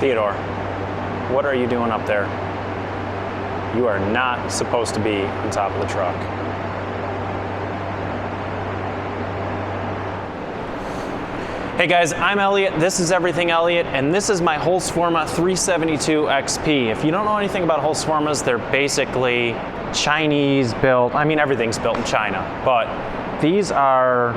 Theodore, what are you doing up there? You are not supposed to be on top of the truck. Hey guys, I'm Elliot, this is Everything Elliot, and this is my Holzfforma 372 XP. If you don't know anything about Holzfformas, they're basically Chinese built. I mean, everything's built in China, but these are,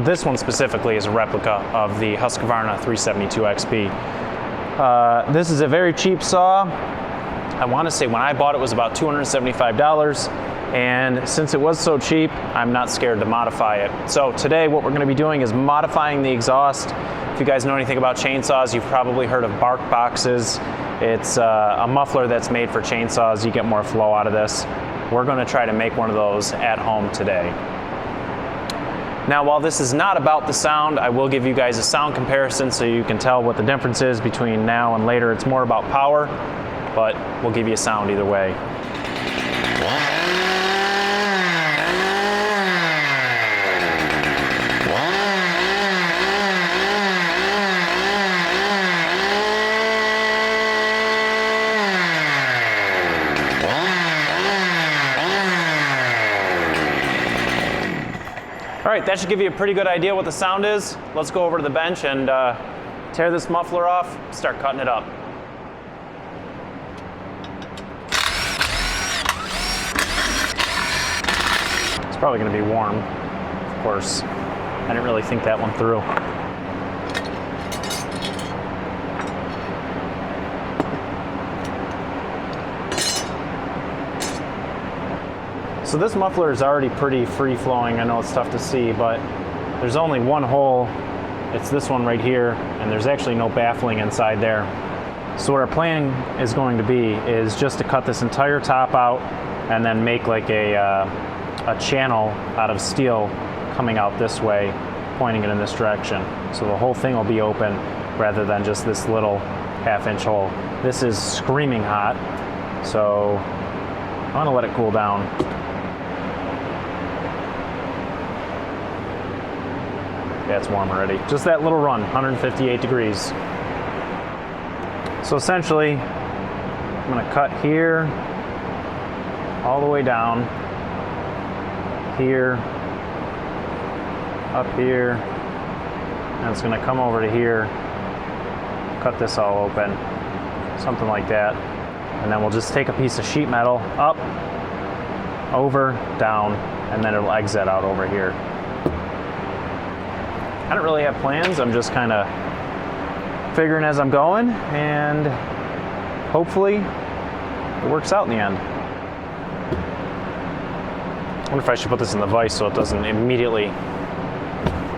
this one specifically is a replica of the Husqvarna 372 XP. This is a very cheap saw. I want to say when I bought it was about $275, and since it was so cheap, I'm not scared to modify it. So today what we're going to be doing is modifying the exhaust. If you guys know anything about chainsaws, you've probably heard of bark boxes. It's a muffler that's made for chainsaws. You get more flow out of this. We're going to try to make one of those at home today. Now, while this is not about the sound, I will give you guys a sound comparison so you can tell what the difference is between now and later. It's more about power, but we'll give you a sound either way. All right, that should give you a pretty good idea what the sound is. Let's go over to the bench and tear this muffler off, start cutting it up. It's probably going to be warm, of course. I didn't really think that one through. So this muffler is already pretty free-flowing. I know it's tough to see, but there's only one hole. It's this one right here, and there's actually no baffling inside there. So what our plan is going to be is just to cut this entire top out and then make like a channel out of steel coming out this way, pointing it in this direction. So the whole thing will be open rather than just this little half-inch hole. This is screaming hot, so I'm gonna let it cool down. Yeah, it's warm already. Just that little run, 158 degrees. So essentially, I'm gonna cut here, all the way down, here, up here, and it's gonna come over to here, cut this all open, something like that. And then we'll just take a piece of sheet metal, up, over, down, and then it'll exit out over here. I don't really have plans, I'm just kind of figuring as I'm going, and hopefully it works out in the end. I wonder if I should put this in the vise so it doesn't immediately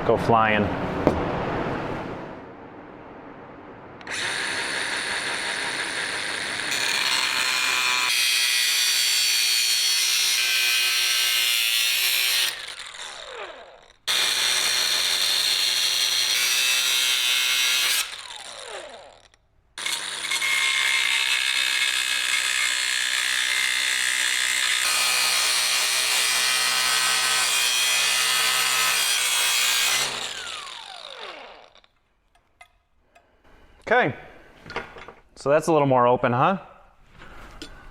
go flying. Okay, so that's a little more open, huh?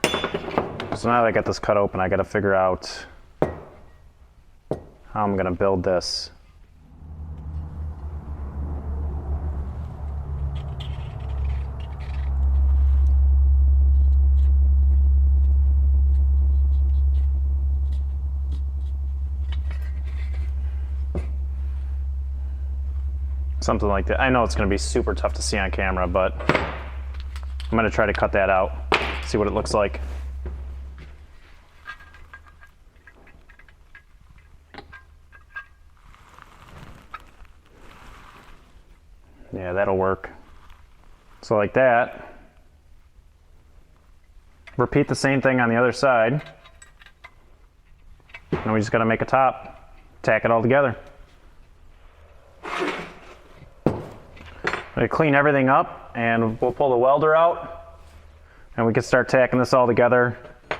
So now that I got this cut open, I got to figure out how I'm going to build this. Something like that. I know it's going to be super tough to see on camera, but I'm going to try to cut that out, see what it looks like. Yeah, that'll work. So like that. Repeat the same thing on the other side. And we just got to make a top, tack it all together. I'm going to clean everything up and we'll pull the welder out and we can start tacking this all together. I'm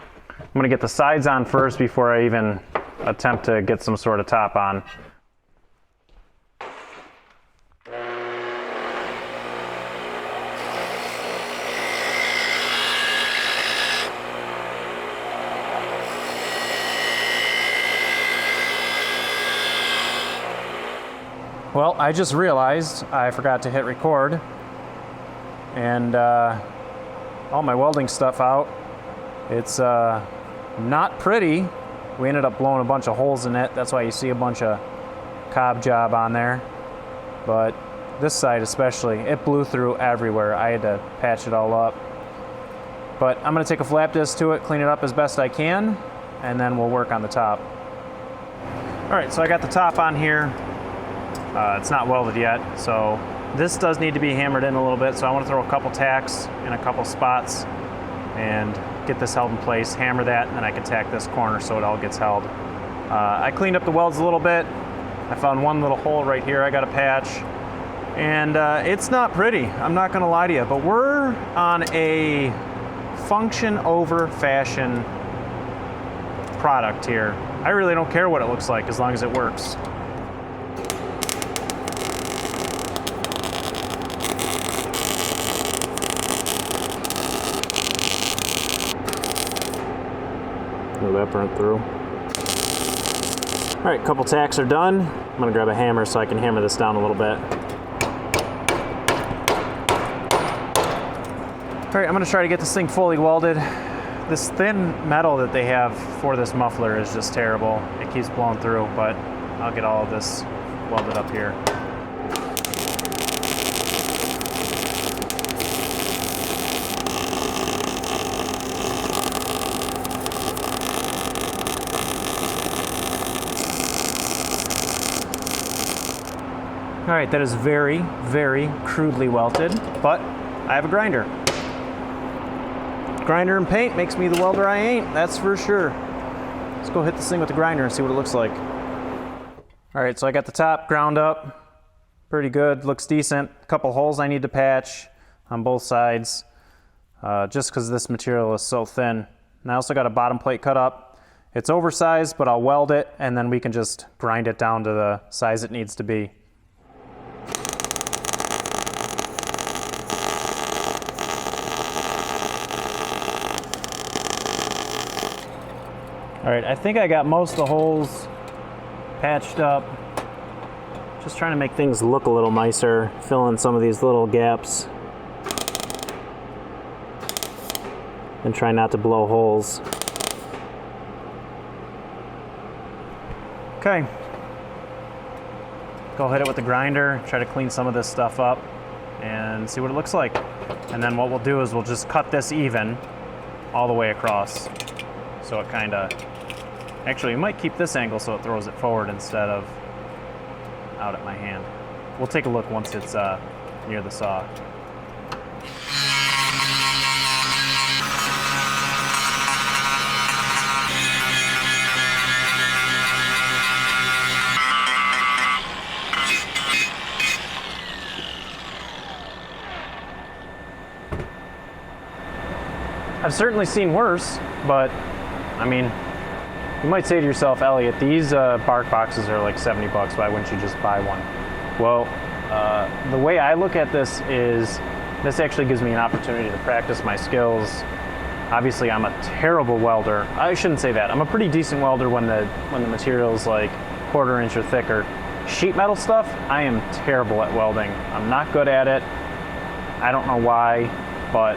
going to get the sides on first before I even attempt to get some sort of top on. Well, I just realized I forgot to hit record, and all my welding stuff out. It's not pretty. We ended up blowing a bunch of holes in it. That's why you see a bunch of cob job on there. But this side especially, it blew through everywhere. I had to patch it all up. But I'm gonna take a flap disc to it, clean it up as best I can, and then we'll work on the top. All right, so I got the top on here. It's not welded yet, so this does need to be hammered in a little bit, so I want to throw a couple tacks in a couple spots and get this held in place, hammer that, and then I can tack this corner so it all gets held. I cleaned up the welds a little bit. I found one little hole right here I got to patch, and it's not pretty, I'm not going to lie to you, but we're on a function over fashion product here. I really don't care what it looks like as long as it works. Oh, that burnt through. All right, couple tacks are done. I'm gonna grab a hammer so I can hammer this down a little bit. All right, I'm gonna try to get this thing fully welded. This thin metal that they have for this muffler is just terrible. It keeps blowing through, but I'll get all of this welded up here. All right, that is very, very crudely welded, but I have a grinder. Grinder and paint makes me the welder I ain't, that's for sure. Let's go hit this thing with the grinder and see what it looks like. All right, so I got the top ground up. Pretty good, looks decent. A couple holes I need to patch on both sides, just because this material is so thin. And I also got a bottom plate cut up. It's oversized, but I'll weld it, and then we can just grind it down to the size it needs to be. All right, I think I got most of the holes patched up. Just trying to make things look a little nicer, fill in some of these little gaps, and try not to blow holes. Okay. Go hit it with the grinder, try to clean some of this stuff up, and see what it looks like. And then what we'll do is we'll just cut this even all the way across. So it kind of, actually we might keep this angle so it throws it forward instead of out at my hand. We'll take a look once it's near the saw. I've certainly seen worse, but I mean, you might say to yourself, Elliot, these bark boxes are like 70 bucks, why wouldn't you just buy one? Well, the way I look at this is, this actually gives me an opportunity to practice my skills. Obviously, I'm a terrible welder. I shouldn't say that. I'm a pretty decent welder when the material's like 1/4 inch or thicker. Sheet metal stuff, I am terrible at welding. I'm not good at it. I don't know why, but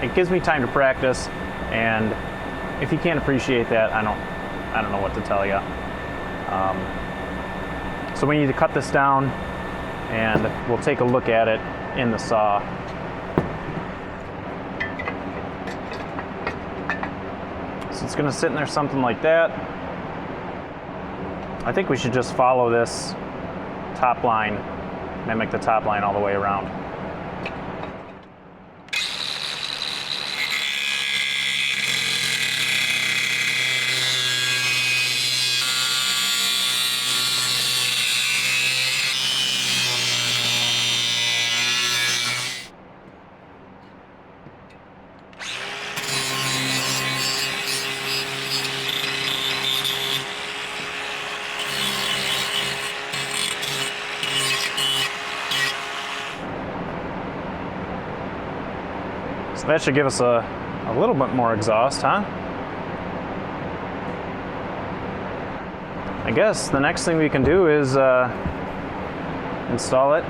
it gives me time to practice, and if you can't appreciate that, I don't know what to tell you. So we need to cut this down, and we'll take a look at it in the saw. So it's gonna sit in there something like that. I think we should just follow this top line, mimic the top line all the way around. So that should give us a little bit more exhaust, huh? I guess the next thing we can do is install it,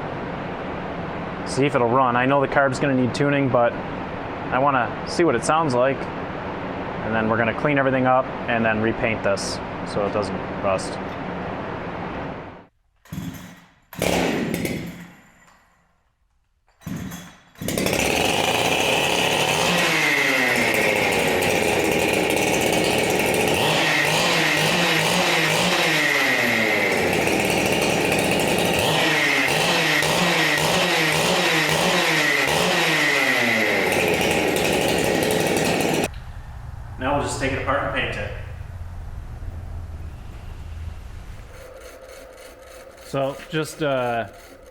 see if it'll run. I know the carb's gonna need tuning, but I wanna see what it sounds like. And then we're gonna clean everything up and then repaint this so it doesn't rust. Now we'll just take it apart and paint it. So just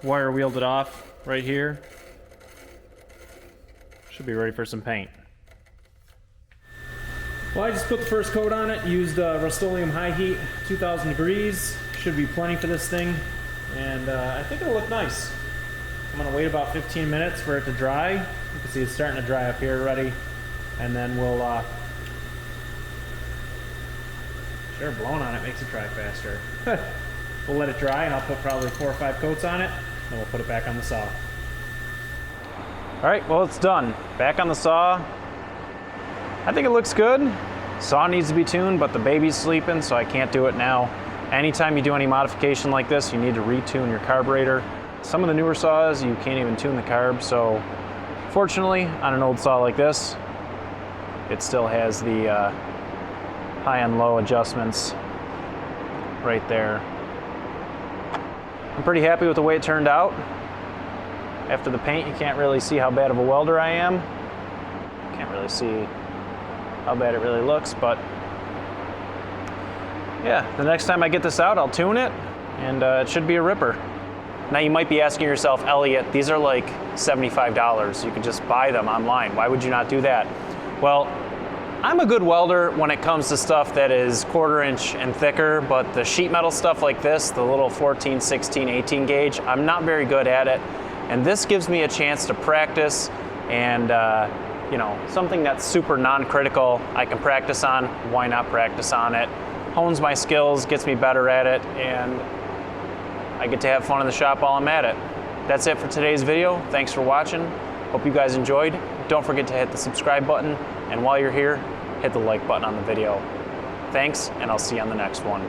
wire wheeled it off right here. Should be ready for some paint. Well, I just put the first coat on it, used Rust-Oleum high heat, 2000 degrees. Should be plenty for this thing. And I think it'll look nice. I'm gonna wait about 15 minutes for it to dry. You can see it's starting to dry up here already. And then we'll sure, blowing on it makes it dry faster. We'll let it dry and I'll put probably 4 or 5 coats on it, and we'll put it back on the saw. All right, well, it's done. Back on the saw. I think it looks good. Saw needs to be tuned, but the baby's sleeping, so I can't do it now. Anytime you do any modification like this, you need to retune your carburetor. Some of the newer saws, you can't even tune the carb, so fortunately, on an old saw like this, it still has the high and low adjustments right there. I'm pretty happy with the way it turned out. After the paint, you can't really see how bad of a welder I am. Can't really see how bad it really looks, but yeah, the next time I get this out, I'll tune it, and it should be a ripper. Now you might be asking yourself, Elliot, these are like $75. You could just buy them online. Why would you not do that? Well, I'm a good welder when it comes to stuff that is 1/4 inch and thicker, but the sheet metal stuff like this, the little 14, 16, 18 gauge, I'm not very good at it. And this gives me a chance to practice and, you know, something that's super non-critical I can practice on, why not practice on it? Hones my skills, gets me better at it, and I get to have fun in the shop while I'm at it. That's it for today's video. Thanks for watching. Hope you guys enjoyed. Don't forget to hit the subscribe button, and while you're here, hit the like button on the video. Thanks, and I'll see you on the next one.